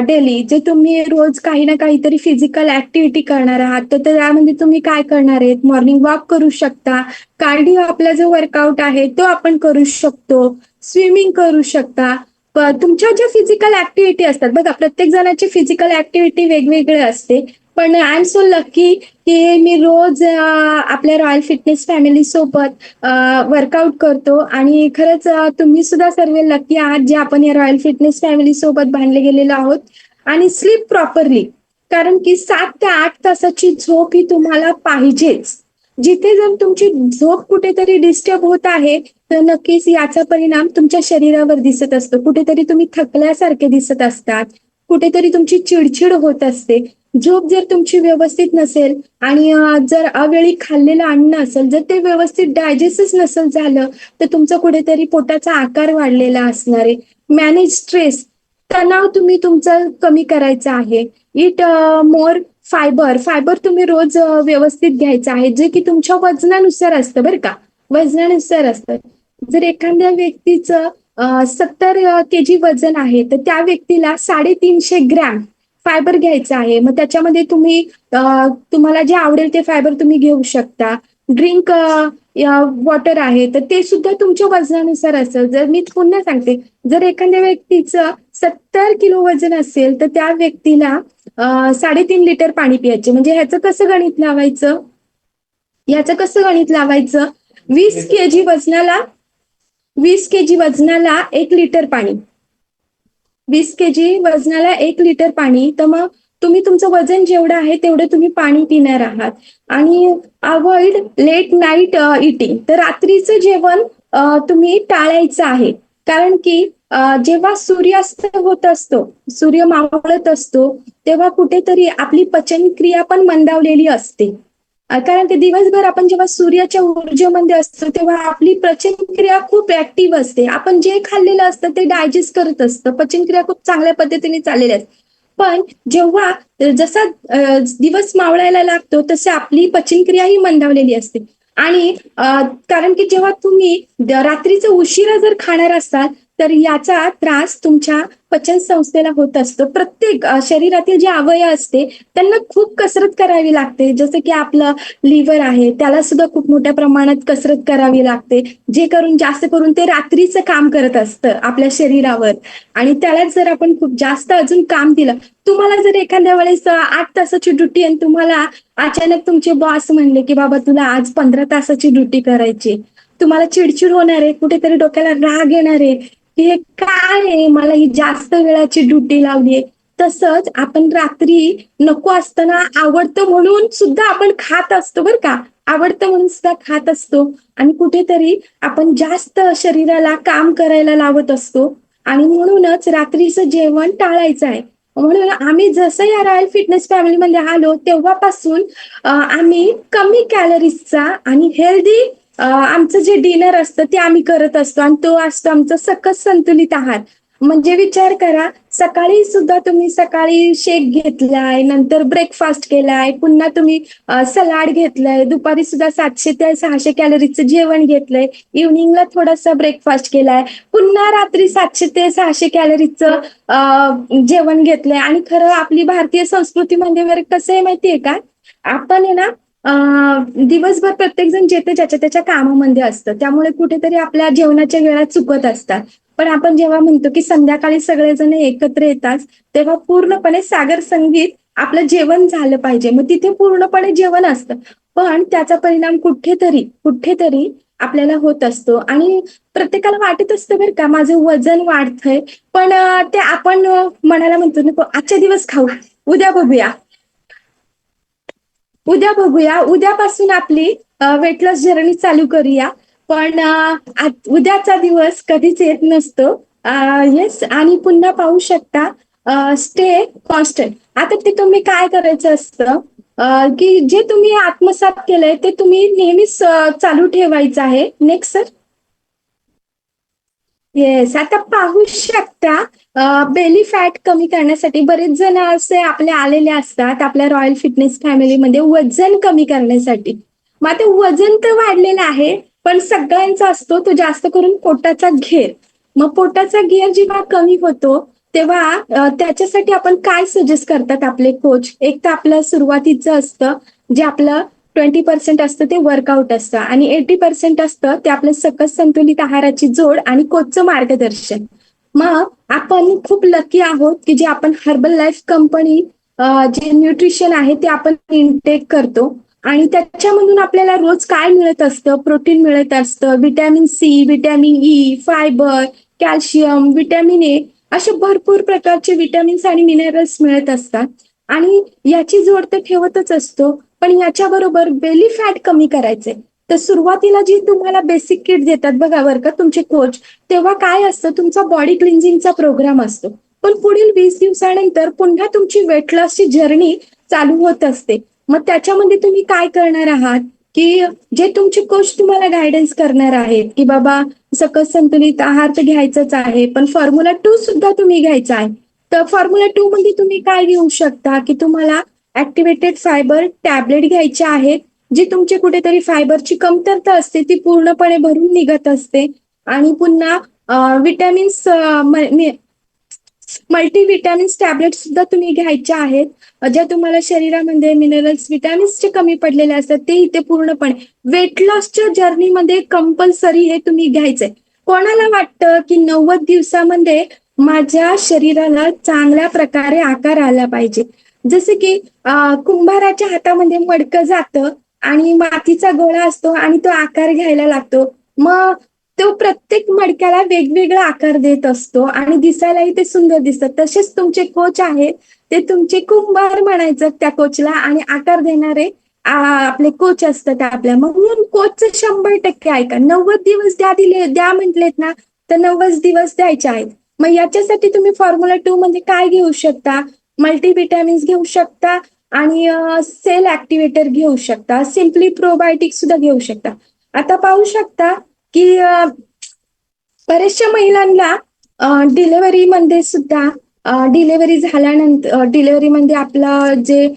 daily. जे तुम्ही रोज काही ना काहीतरी फिजिकल ऍक्टिव्हिटी करणार आहात, तर त्यामध्ये तुम्ही काय करणार आहेत, मॉर्निंग वॉक करू शकता, कार्डिओ आपला जो वर्कआउट आहे तो आपण करू शकतो, स्विमिंग करू शकता. तुमच्या ज्या फिजिकल ऍक्टिव्हिटी असतात बघा, प्रत्येक जणाची फिजिकल ऍक्टिव्हिटी वेगवेगळी असते. पण आय एम सो लकी की मी रोज आपल्या रॉयल फिटनेस फॅमिली सोबत वर्कआउट करतो आणि खरंच तुम्ही सुद्धा सर्व लकी आहात जे आपण या रॉयल फिटनेस फॅमिली सोबत बांधले गेलेलो आहोत. आणि स्लीप प्रॉपरली, कारण की 7 ते 8 तासाची झोप ही तुम्हाला पाहिजेच. जिथे जर तुमची झोप कुठेतरी डिस्टर्ब होत आहे तर नक्कीच याचा परिणाम तुमच्या शरीरावर दिसत असतो. कुठेतरी तुम्ही थकल्यासारखे दिसत असतात, कुठेतरी तुमची चिडचिड होत असते. झोप जर तुमची व्यवस्थित नसेल आणि जर अवेळी खाल्लेलं अन्न असेल, जर ते व्यवस्थित डायजेस्टच नसेल झालं, तर तुमचा कुठेतरी पोटाचा आकार वाढलेला असणार आहे. मॅनेज स्ट्रेस, तणाव तुम्ही तुमचा कमी करायचा आहे. It more fibre. फायबर तुम्ही रोज व्यवस्थित घ्यायचं आहे, जे की तुमच्या वजनानुसार असतं बरं का, वजनानुसार असतं. जर एखाद्या व्यक्तीचं 70 kg वजन आहे तर त्या व्यक्तीला 350 ग्रॅम फायबर घ्यायचं आहे. मग त्याच्यामध्ये तुम्ही तुम्हाला जे आवडेल ते फायबर तुम्ही घेऊ शकता. ड्रिंक वॉटर आहे तर ते सुद्धा तुमच्या वजनानुसार असेल. जर मी पुन्हा सांगते, जर एखाद्या व्यक्तीचं 70 किलो वजन असेल तर त्या व्यक्तीला 3.5 लिटर पाणी प्यायचे. म्हणजे ह्याचं कसं गणित लावायचं, 20 kg वजनाला 20 kg वजनाला 1 लिटर पाणी, 1 लिटर पाणी. तर मग तुम्ही तुमचं वजन जेवढं आहे तेवढं तुम्ही पाणी पिणार आहात. आणि अवॉइड लेट नाईट इटिंग. तर रात्रीचं जेवण तुम्ही टाळायचं आहे. कारण की जेव्हा सूर्यास्त होत असतो, सूर्य मावळत असतो, तेव्हा कुठेतरी आपली पचनक्रिया पण मंदावलेली असते कारण की दिवसभर आपण जेव्हा सूर्याच्या ऊर्जेमध्ये असतो तेव्हा आपली पचनक्रिया खूप ऍक्टिव्ह असते. आपण जे खाल्लेलं असतं ते डायजेस्ट करत असतं. पचनक्रिया खूप चांगल्या पद्धतीने चाललेली असते. पण जेव्हा जसा दिवस मावळायला लागतो तसे आपली पचनक्रिया ही मंदावलेली असते. आणि कारण की जेव्हा तुम्ही रात्रीचं उशिरा जर खाणार असाल तर याचा त्रास तुमच्या पचन संस्थेला होत असतो. प्रत्येक शरीरातील जे अवयव असते त्यांना खूप कसरत करावी लागते. जसं की आपलं लिव्हर आहे त्याला सुद्धा खूप मोठ्या प्रमाणात कसरत करावी लागते. जे करून जास्त करून ते रात्रीचं काम करत असतं आपल्या शरीरावर. आणि त्याला जर आपण खूप जास्त अजून काम दिलं, तुम्हाला जर एखाद्या वेळेस 8 तासाची ड्युटी आणि तुम्हाला अचानक तुमचे बॉस म्हणले की बाबा तुला आज 15 तासाची ड्युटी करायची, तुम्हाला चिडचिड होणार आहे, कुठेतरी डोक्याला राग येणार आहे की हे काय आहे, मला ही जास्त वेळाची ड्युटी लावली. तसंच आपण रात्री नको असताना आवडतं म्हणून सुद्धा आपण खात असतो बरं का. आवडतं म्हणून सुद्धा खात असतो आणि कुठेतरी आपण जास्त शरीराला काम करायला लावत असतो आणि म्हणूनच रात्रीचं जेवण टाळायचं आहे. म्हणून आम्ही जसं या रॉयल फिटनेस फॅमिलीमध्ये आलो तेव्हापासून आम्ही कमी कॅलरीजचा आणि हेल्दी आमचं जे डिनर असतं ते आम्ही करत असतो आणि तो असतो आमचा सकस संतुलित आहार. म्हणजे विचार करा, सकाळी सुद्धा तुम्ही सकाळी शेक घेतलाय, नंतर ब्रेकफास्ट केलाय, पुन्हा तुम्ही सलाड घेतलंय, दुपारी सुद्धा 700 ते 600 कॅलरीचं जेवण घेतलंय, इव्हनिंगला थोडासा ब्रेकफास्ट केलाय, पुन्हा रात्री 700 ते 600 कॅलरीचं जेवण घेतलंय. आणि खरं आपली भारतीय संस्कृतीमध्ये वगैरे कसं आहे माहितीये का, आपण आहे ना दिवसभर प्रत्येक जण जेथे ज्याच्या त्याच्या कामामध्ये असतं त्यामुळे कुठेतरी आपल्या जेवणाच्या वेळा चुकत असतात. पण आपण जेव्हा म्हणतो की संध्याकाळी सगळेजण एकत्र येतात तेव्हा पूर्णपणे सागर संगीत आपलं जेवण झालं पाहिजे. मग तिथे पूर्णपणे जेवण असतं पण त्याचा परिणाम कुठेतरी कुठेतरी आपल्याला होत असतो आणि प्रत्येकाला वाटत असतं बरं का माझं वजन वाढतंय. पण ते आपण मनाला म्हणतो नको आजच्या दिवस खाऊ, उद्या बघूया, उद्या बघूया, उद्यापासून आपली वेट लॉस जर्नी चालू करूया. पण उद्याचा दिवस कधीच येत नसतो. येस, आणि पुन्हा पाहू शकता स्टे कॉन्स्टंट. आता ते तुम्ही काय करायचं असतं की जे तुम्ही आत्मसात केलंय ते तुम्ही नेहमीच चालू ठेवायचं आहे. Next sir. येस, आता पाहू शकता बेली फॅट कमी करण्यासाठी बरेच जण असे आपले आलेले असतात आपल्या रॉयल फिटनेस फॅमिलीमध्ये वजन कमी करण्यासाठी. मग आता वजन तर वाढलेलं आहे पण सगळ्यांचा असतो तो जास्त करून पोटाचा घेर. मग पोटाचा घेर जेव्हा कमी होतो तेव्हा त्याच्यासाठी आपण काय सजेस्ट करतात आपले कोच. एक तर आपलं सुरुवातीचं असतं जे आपलं 20% असतं ते वर्कआउट असतं आणि 80% असतं ते आपलं सकस संतुलित आहाराची जोड आणि कोचचं मार्गदर्शन. मग आपण खूप लकी आहोत की जे आपण हर्बल लाईफ कंपनी जे न्यूट्रिशन आहे ते आपण इनटेक करतो आणि त्याच्यामधून आपल्याला रोज काय मिळत असतं, प्रोटीन मिळत असतं, vitamin C, vitamin E, fibre, calcium, vitamin A, असे भरपूर प्रकारचे विटॅमिन्स आणि मिनरल्स मिळत असतात. आणि याची जोड तर ठेवतच असतो पण याच्याबरोबर बेली फॅट कमी करायचे. तर सुरुवातीला जी तुम्हाला बेसिक किट देतात बघा बरं का तुमचे कोच, तेव्हा काय असतं तुमचा बॉडी क्लिन्झिंगचा प्रोग्राम असतो. पण पुढील 20 दिवसानंतर पुन्हा तुमची वेट लॉसची जर्नी चालू होत असते. मग त्याच्यामध्ये तुम्ही काय करणार आहात की जे तुमचे कोच तुम्हाला गायडन्स करणार आहेत की बाबा सकस संतुलित आहार तर घ्यायचाच आहे पण फॉर्म्युला 2 सुद्धा तुम्ही घ्यायचा आहे. तर फॉर्म्युला 2 मध्ये तुम्ही काय घेऊ शकता की तुम्हाला ऍक्टिव्हेटेड फायबर टॅबलेट घ्यायचे आहेत. जी तुमची कुठेतरी फायबरची कमतरता असते ती पूर्णपणे भरून निघत असते. आणि पुन्हा विटॅमिन्स मल्टीव्हिटॅमिन्स टॅबलेट सुद्धा तुम्ही घ्यायच्या आहेत. ज्या तुम्हाला शरीरामध्ये मिनरल्स विटॅमिन्सचे कमी पडलेले असतात ते इथे पूर्णपणे वेट लॉसच्या जर्नीमध्ये कंपल्सरी हे तुम्ही घ्यायचंय. कोणाला वाटतं की 90 दिवसामध्ये माझ्या शरीराला चांगल्या प्रकारे आकार आला पाहिजे. जसे की कुंभाराच्या हातामध्ये मडकं जातं आणि मातीचा गोळा असतो आणि तो आकार घ्यायला लागतो. मग तो प्रत्येक मडक्याला वेगवेगळा आकार देत असतो आणि दिसायलाही ते सुंदर दिसतात. तसेच तुमचे कोच आहेत ते तुमचे कुंभार म्हणायचं त्या कोचला आणि आकार देणारे आपले कोच असतात आपल्या. म्हणून कोचचं 100% ऐका. 90 दिवस द्या म्हटलेत ना तर 90 दिवस द्यायचे आहेत. मग याच्यासाठी तुम्ही फॉर्म्युला 2 मध्ये काय घेऊ शकता, मल्टीव्हिटॅमिन्स घेऊ शकता, आणि सेल ऍक्टिव्हेटर घेऊ शकता, सिम्पली प्रोबायोटिक सुद्धा घेऊ शकता. आता पाहू शकता की बऱ्याचशा महिलांना डिलेव्हरीमध्ये सुद्धा डिलेव्हरी झाल्यानंतर डिलेव्हरीमध्ये आपलं जे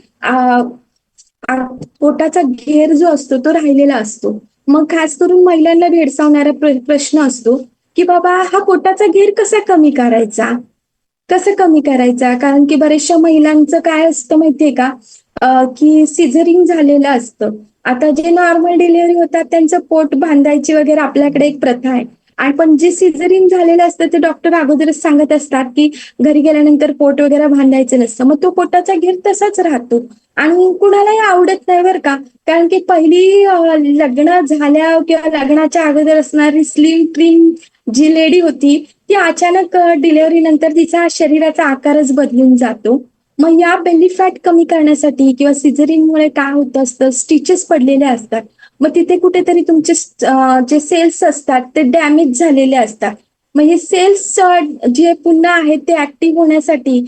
पोटाचा घेर जो असतो तो राहिलेला असतो. मग खास करून महिलांना भेडसावणारा प्रश्न असतो की बाबा हा पोटाचा घेर कसा कमी करायचा, कसं कमी करायचा. कारण की बऱ्याचशा महिलांचं काय असतं माहितीये का, की सिझरिंग झालेलं असतं. आता जे नॉर्मल डिलिव्हरी होतात त्यांचं पोट बांधायची वगैरे आपल्याकडे एक प्रथा आहे. आणि पण जे सिझरिंग झालेलं असतं ते डॉक्टर अगोदरच सांगत असतात की घरी गेल्यानंतर पोट वगैरे बांधायचं नसतं. मग तो पोटाचा घेर तसाच राहतो आणि कुणालाही आवडत नाही बरं का. कारण की पहिली लग्न झाल्या किंवा लग्नाच्या अगोदर असणारी स्लिम ट्रिम जी लेडी होती ती अचानक डिलिव्हरी नंतर तिचा शरीराचा आकारच बदलून जातो. मग या बेली फॅट कमी करण्यासाठी किंवा सिझरिंगमुळे काय होत असतं, स्टिचेस पडलेले असतात. मग तिथे कुठेतरी तुमचे जे सेल्स असतात ते डॅमेज झालेले असतात. मग हे सेल्स जे पुन्हा आहेत ते ऍक्टिव्ह होण्यासाठी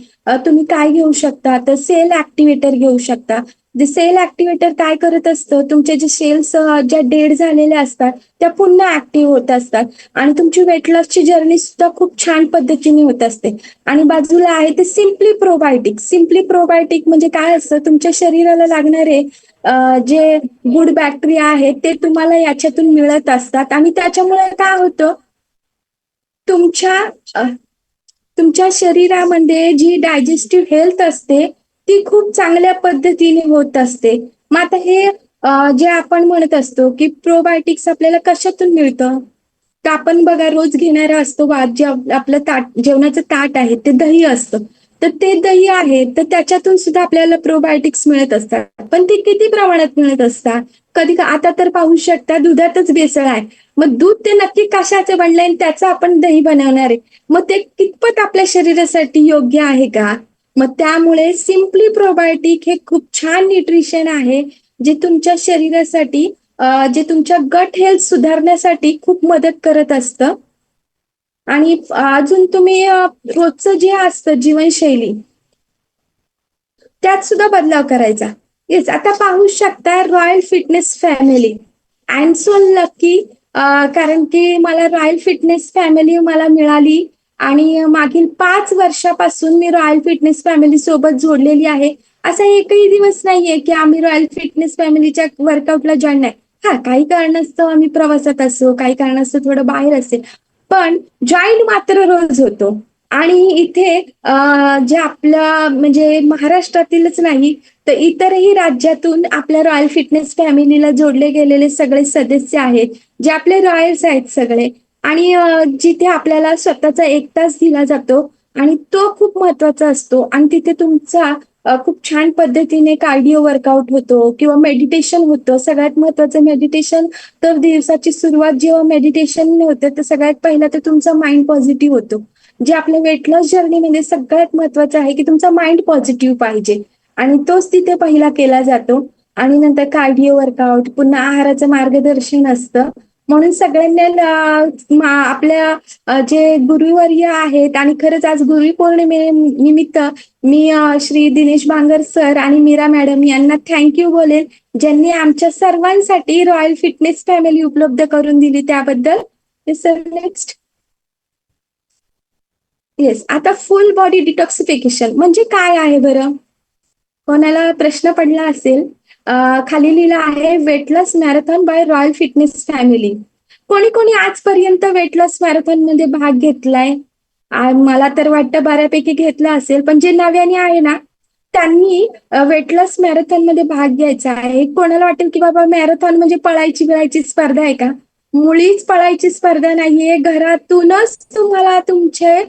तुम्ही काय घेऊ शकता, तर सेल ऍक्टिव्हेटर घेऊ शकता. जे सेल ऍक्टिव्हेटर काय करत असतं, तुमचे जे सेल्स ज्या डेड झालेल्या असतात त्या पुन्हा ऍक्टिव्ह होत असतात आणि तुमची वेट लॉसची जर्नी सुद्धा खूप छान पद्धतीने होत असते. आणि बाजूला आहे ते सिम्पली प्रोबायोटिक. सिम्पली प्रोबायोटिक म्हणजे काय असतं, तुमच्या शरीराला लागणारे जे गुड बॅक्टेरिया आहेत ते तुम्हाला याच्यातून मिळत असतात आणि त्याच्यामुळे काय होतं, तुमच्या तुमच्या शरीरामध्ये जी डायजेस्टिव्ह हेल्थ असते ती खूप चांगल्या पद्धतीने होत असते. मग आता हे जे आपण म्हणत असतो की प्रोबायोटिक्स आपल्याला कशातून मिळतं, तर आपण बघा रोज घेणारा असतो जे आपलं ताट जेवणाचं ताट आहे ते दही असतं. तर ते दही आहे तर त्याच्यातून सुद्धा आपल्याला प्रोबायोटिक्स मिळत असतात. पण ते किती प्रमाणात मिळत असतात, आता तर पाहू शकता दुधातच भेसळ आहे. मग दूध ते नक्की कशाचं बनलंय त्याचं आपण दही बनवणार आहे. मग ते कितपत आपल्या शरीरासाठी योग्य आहे का. मग त्यामुळे सिम्पली प्रोबायोटिक हे खूप छान न्यूट्रिशन आहे जे तुमच्या शरीरासाठी जे तुमच्या गट हेल्थ सुधारण्यासाठी खूप मदत करत असतं. आणि अजून तुम्ही रोजचं जे असतं जीवनशैली त्यात सुद्धा बदलाव करायचा. येस, आता पाहू शकता royal fitness family. I am so lucky, कारण की मला रॉयल फिटनेस फॅमिली मला मिळाली आणि मागील 5 वर्षापासून मी रॉयल फिटनेस फॅमिली सोबत जोडलेली आहे. असा एकही दिवस नाहीये की आम्ही रॉयल फिटनेस फॅमिलीच्या वर्कआउटला जॉईन नाही. हा, काही कारणास्तव आम्ही प्रवासात असो, काही कारणास्तव थोडं बाहेर असेल, पण जॉईन मात्र रोज होतो. आणि इथे जे आपलं म्हणजे महाराष्ट्रातीलच नाही तर इतरही राज्यातून आपल्या रॉयल फिटनेस फॅमिलीला जोडले गेलेले सगळे सदस्य आहेत जे आपले रॉयल्स आहेत सगळे. आणि जिथे आपल्याला स्वतःचा 1 तास दिला जातो आणि तो खूप महत्वाचा असतो आणि तिथे तुमचा खूप छान पद्धतीने कार्डिओ वर्कआउट होतो किंवा मेडिटेशन होतं. सगळ्यात महत्वाचं मेडिटेशन, तर दिवसाची सुरुवात जेव्हा मेडिटेशन होते तर सगळ्यात पहिला तर तुमचा माइंड पॉझिटिव्ह होतो. जे आपल्या वेट लॉस जर्नीमध्ये सगळ्यात महत्वाचं आहे की तुमचा माइंड पॉझिटिव्ह पाहिजे आणि तोच तिथे पहिला केला जातो. आणि नंतर कार्डिओ वर्कआउट, पुन्हा आहाराचं मार्गदर्शन असतं. म्हणून सगळ्यांना आपल्या जे गुरुवर्य आहेत आणि खरंच आज गुरुपौर्णिमेनिमित्त मी श्री दिनेश बांगर सर आणि मीरा मॅडम यांना थँक्यू बोलेल, ज्यांनी आमच्या सर्वांसाठी रॉयल फिटनेस फॅमिली उपलब्ध करून दिली त्याबद्दल. Sir next. येस, आता फुल बॉडी डिटॉक्सिफिकेशन म्हणजे काय आहे बरं, कोणाला प्रश्न पडला असेल. खाली लिहिलं आहे weight loss marathon by royal fitness family. कोणी कोणी आजपर्यंत वेट लॉस मॅरेथॉन मध्ये भाग घेतलाय, मला तर वाटतं बऱ्यापैकी घेतला असेल. पण जे नव्याने आहे ना त्यांनी वेट लॉस मॅरेथॉन मध्ये भाग घ्यायचा आहे. कोणाला वाटेल की बाबा मॅरेथॉन म्हणजे पळायची स्पर्धा आहे का, मुळीच पळायची स्पर्धा नाहीये. घरातूनच तुम्हाला तुमचे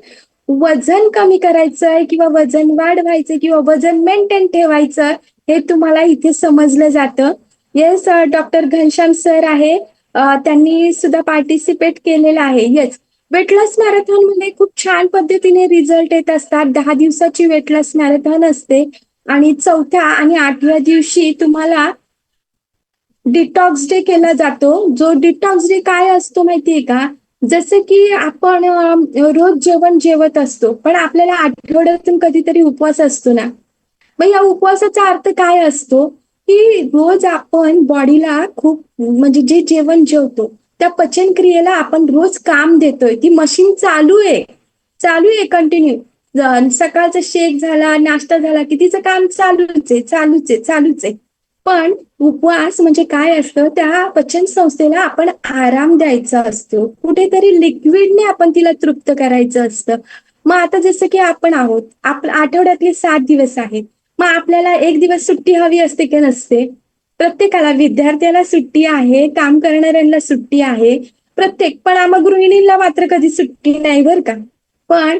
वजन कमी करायचंय किंवा वजन वाढवायचं किंवा वजन मेंटेन ठेवायचं हे तुम्हाला इथे समजलं जातं. येस, डॉक्टर घनश्याम सर आहे, त्यांनी सुद्धा पार्टिसिपेट केलेलं आहे. येस, वेट लॉस मॅरेथॉन मध्ये खूप छान पद्धतीने रिझल्ट येत असतात. 10 दिवसाची वेट लॉस मॅरेथॉन असते आणि 4थ्या आणि 8व्या दिवशी तुम्हाला डिटॉक्स डे केला जातो. जो डिटॉक्स डे काय असतो माहितीये का, जसं की आपण रोज जेवण जेवत असतो पण आपल्याला आठवड्यातून कधीतरी उपवास असतो ना. मग या उपवासाचा अर्थ काय असतो की रोज आपण बॉडीला खूप म्हणजे जे जेवण जेवतो त्या पचन क्रियेला आपण रोज काम देतोय, ती मशीन चालू आहे कंटिन्यू. सकाळचा शेक झाला, नाश्ता झाला की तिचं काम चालूच आहे. पण उपवास म्हणजे काय असतं, त्या पचन संस्थेला आपण आराम द्यायचा असतो, कुठेतरी लिक्विडने आपण तिला तृप्त करायचं असतं. मग आता जसं की आपण आहोत, आपल्या आठवड्यातले 7 दिवस आहेत, मग आपल्याला एक दिवस सुट्टी हवी असते की नसते? प्रत्येकाला, विद्यार्थ्याला सुट्टी आहे, काम करणाऱ्यांना सुट्टी आहे, प्रत्येक. पण आम्हा गृहिणींना मात्र कधी सुट्टी नाही बरं का. पण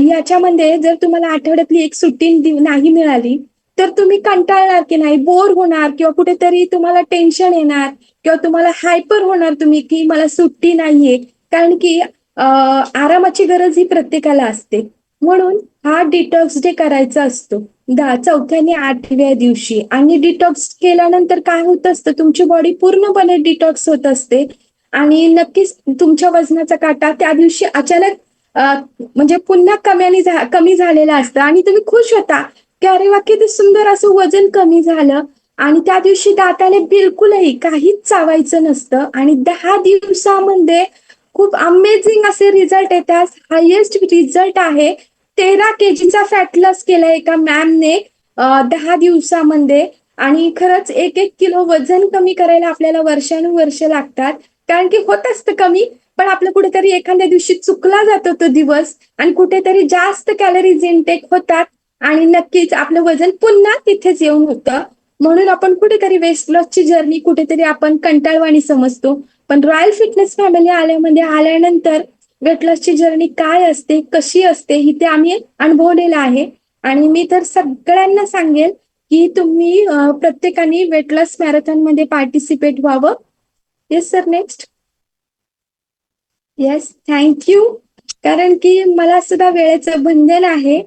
याच्यामध्ये जर तुम्हाला आठवड्यातली एक सुट्टी नाही मिळाली तर तुम्ही कंटाळणार की नाही, बोर होणार किंवा कुठेतरी तुम्हाला टेन्शन येणार किंवा तुम्हाला हायपर होणार तुम्ही की मला सुट्टी नाहीये. कारण की आरामाची गरज ही प्रत्येकाला असते. म्हणून हा डिटॉक्स डे करायचा असतो 4थ्या आणि 8व्या दिवशी. आणि डिटॉक्स केल्यानंतर काय होत असतं, तुमची बॉडी पूर्णपणे डिटॉक्स होत असते आणि नक्कीच तुमच्या वजनाचा काटा त्या दिवशी अचानक म्हणजे पुन्हा कमी झालेला असतं आणि तुम्ही खुश होता की अरे वा किती सुंदर असं वजन कमी झालं. आणि त्या दिवशी दाताने बिलकुलही काहीच चावायचं नसतं आणि 10 दिवसामध्ये खूप अमेझिंग असे रिझल्ट येतात. हायेस्ट रिझल्ट आहे 13 kg फॅट लॉस केलाय एका मॅमने 10 दिवसामध्ये. आणि खरंच 1-1 किलो वजन कमी करायला आपल्याला वर्षानुवर्ष लागतात. कारण की होत असतं कमी, पण आपलं कुठेतरी एखाद्या दिवशी चुकला जातो तो दिवस आणि कुठेतरी जास्त कॅलरीज इनटेक होतात आणि नक्कीच आपलं वजन पुन्हा तिथेच येऊन होतं. म्हणून आपण कुठेतरी वेस्ट लॉसची जर्नी कुठेतरी आपण कंटाळवाणी समजतो. पण रॉयल फिटनेस फॅमिली आल्यानंतर वेट लॉसची जर्नी काय असते, कशी असते, ही ते आम्ही अनुभवलेलं आहे. आणि मी तर सगळ्यांना सांगेल की तुम्ही प्रत्येकाने वेट लॉस मॅरेथॉन मध्ये पार्टिसिपेट व्हावं. Yes sir, next. Yes, thank you. कारण की मला सुद्धा वेळेचं बंधन आहे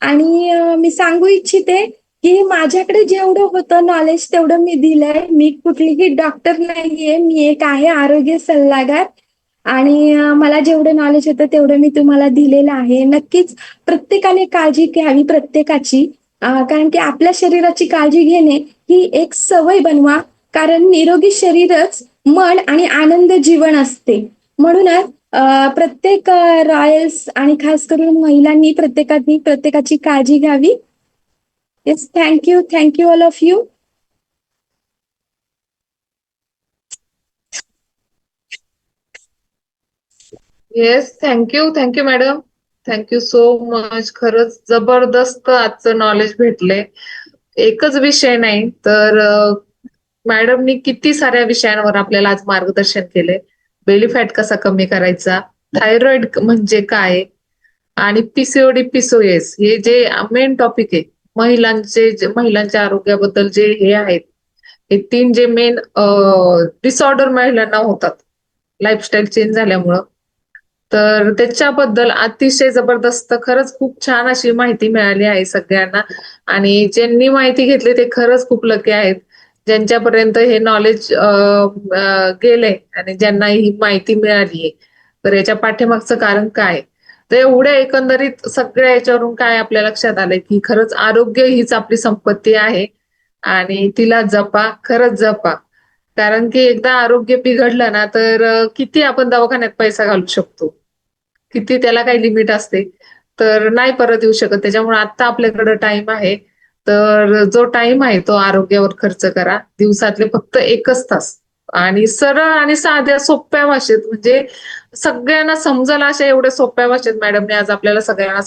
आणि मी सांगू इच्छिते की माझ्याकडे जेवढं होतं नॉलेज तेवढं मी दिलंय. मी कुठलीही डॉक्टर नाहीये, मी एक आहे आरोग्य सल्लागार. आणि मला जेवढं नॉलेज होतं तेवढं मी तुम्हाला दिलेलं आहे. नक्कीच प्रत्येकाने काळजी घ्यावी प्रत्येकाची. कारण की आपल्या शरीराची काळजी घेणे ही एक सवय बनवा. कारण निरोगी शरीरच मन आणि आनंद जीवन असते. म्हणूनच प्रत्येक रॉयल्स आणि खास करून महिलांनी प्रत्येकाची काळजी घ्यावी. Yes, thank you all of you. Yes, thank you madam. Thank you so much. खरंच जबरदस्त आजचं नॉलेज भेटले. एकच विषय नाही तर मॅडमनी किती साऱ्या विषयांवर आपल्याला आज मार्गदर्शन केले. बेली फॅट कसा कमी करायचा, थायरॉइड म्हणजे काय, आणि पीसीओडी पीसीओएस हे जे मेन टॉपिक आहे, महिलांच्या आरोग्याबद्दल जे हे आहेत, हे 3 जे मेन डिसऑर्डर महिलांना होतात लाईफस्टाईल चेंज झाल्यामुळं, तर त्याच्याबद्दल अतिशय जबरदस्त खरंच खूप छान अशी माहिती मिळाली आहे सगळ्यांना. आणि ज्यांनी माहिती घेतली ते खरंच खूप लकी आहेत, ज्यांच्यापर्यंत हे नॉलेज गेलंय आणि ज्यांना ही माहिती मिळाली. तर याच्या पाठीमागचं कारण काय, तर एवढ्या एकंदरीत सगळ्या याच्यावरून काय आपल्या लक्षात आलंय की खरंच आरोग्य हीच आपली संपत्ती आहे आणि तिला जपा, खरंच जपा. कारण की एकदा आरोग्य बिघडलं ना तर किती आपण दवाखान्यात पैसा घालू शकतो, किती त्याला काही लिमिट असते, तर नाही परत येऊ शकत. त्याच्यामुळे आता आपल्याकडे टाइम आहे, तर जो टाइम आहे तो आरोग्यावर खर्च करा. दिवसातले फक्त 1च तास आणि सरळ आणि साध्या सोप्या भाषेत, म्हणजे सगळ्यांना समजायला अशा एवढ्या सोप्या भाषेत मॅडमने आज आपल्याला सगळ्यांना